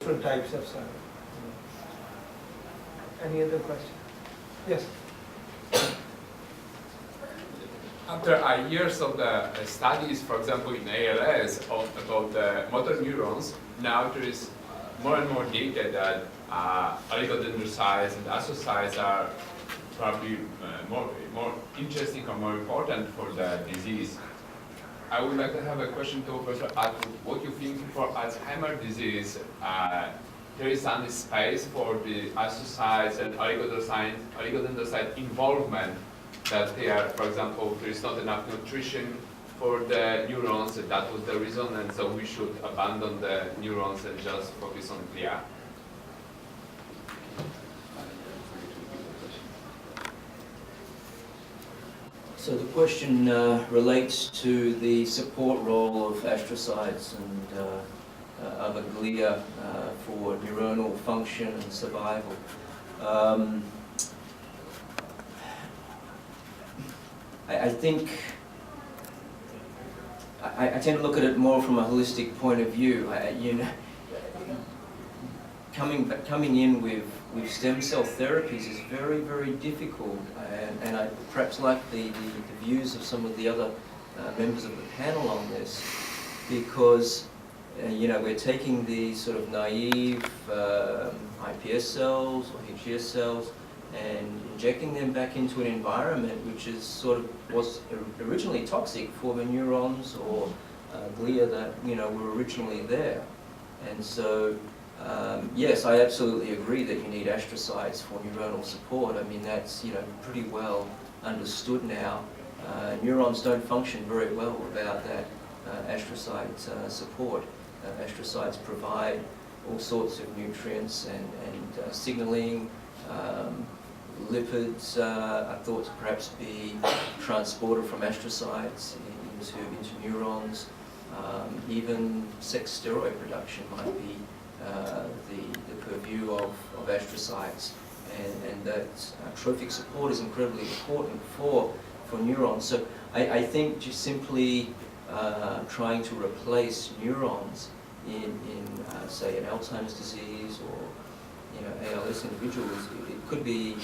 different types of cells. Any other question? Yes. After years of the studies, for example, in ALS about the motor neurons, now there is more and more data that oligodendrocytes and astrocytes are probably more interesting or more important for the disease. I would like to have a question to Professor Atwood. What you think for Alzheimer's disease? There is some space for the astrocytes and oligodendrocyte involvement, that they are, for example, there is not enough nutrition for the neurons, and that was the reason, and so we should abandon the neurons and just focus on glia. So the question relates to the support role of astrocytes and other glia for neuronal function and survival. I think I tend to look at it more from a holistic point of view. Coming in with stem cell therapies is very, very difficult, and I perhaps like the views of some of the other members of the panel on this, because we're taking these sort of naive iPS cells or HGS cells and injecting them back into an environment which is was originally toxic for the neurons or glia that were originally there. And so yes, I absolutely agree that you need astrocytes for neuronal support. I mean, that's pretty well understood now. Neurons don't function very well without that astrocyte support. Astrocytes provide all sorts of nutrients and signaling. Lipids are thought to perhaps be transported from astrocytes into neurons. Even sex steroid production might be the purview of astrocytes, and that trophic support is incredibly important for neurons. So I think just simply trying to replace neurons in say, an Alzheimer's disease or ALS individuals, it could be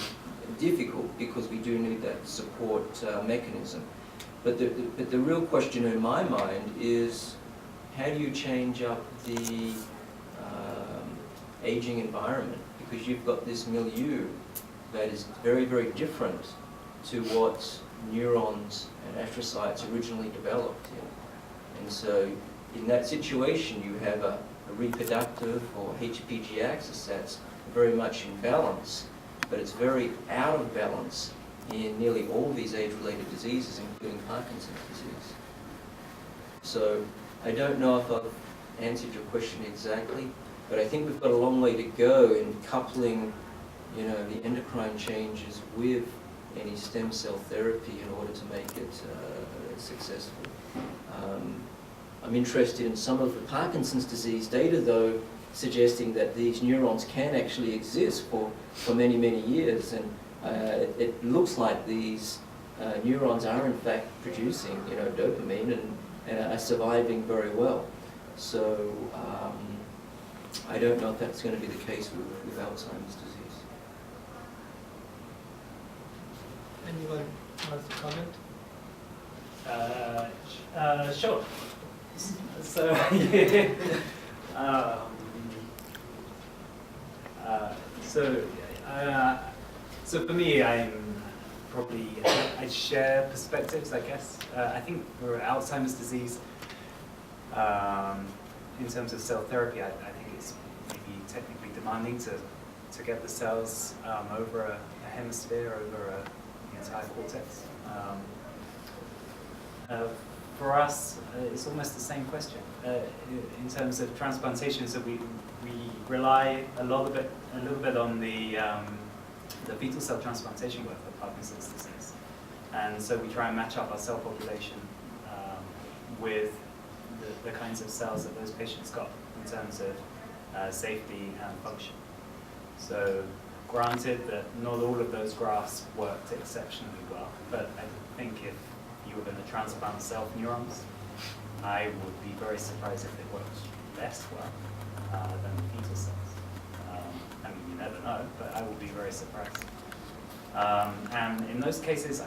difficult because we do need that support mechanism. But the real question in my mind is, how do you change up the aging environment? Because you've got this milieu that is very, very different to what neurons and astrocytes originally developed in. And so in that situation, you have a reproductive or HPG axis that's very much in balance, but it's very out of balance in nearly all these age-related diseases, including Parkinson's disease. So I don't know if I've answered your question exactly, but I think we've got a long way to go in coupling, the endocrine changes with any stem cell therapy in order to make it successful. I'm interested in some of the Parkinson's disease data, though, suggesting that these neurons can actually exist for many, many years, and it looks like these neurons are in fact producing, dopamine and are surviving very well. So I don't know if that's going to be the case with Alzheimer's disease. Anyone wants to comment? Sure. So, so for me, I'm probably, I share perspectives, I guess. I think for Alzheimer's disease, in terms of cell therapy, I think it's maybe technically demanding to get the cells over a hemisphere, over the entire cortex. For us, it's almost the same question. In terms of transplantation, so we rely a little bit on the fetal cell transplantation work for Parkinson's disease, and so we try and match up our cell population with the kinds of cells that those patients got in terms of safety and function. So, granted that not all of those grafts worked exceptionally well, but I think if you were going to transplant self-neurons, I would be very surprised if it worked less well than the fetal cells. know, but I will be very surprised. And in those cases,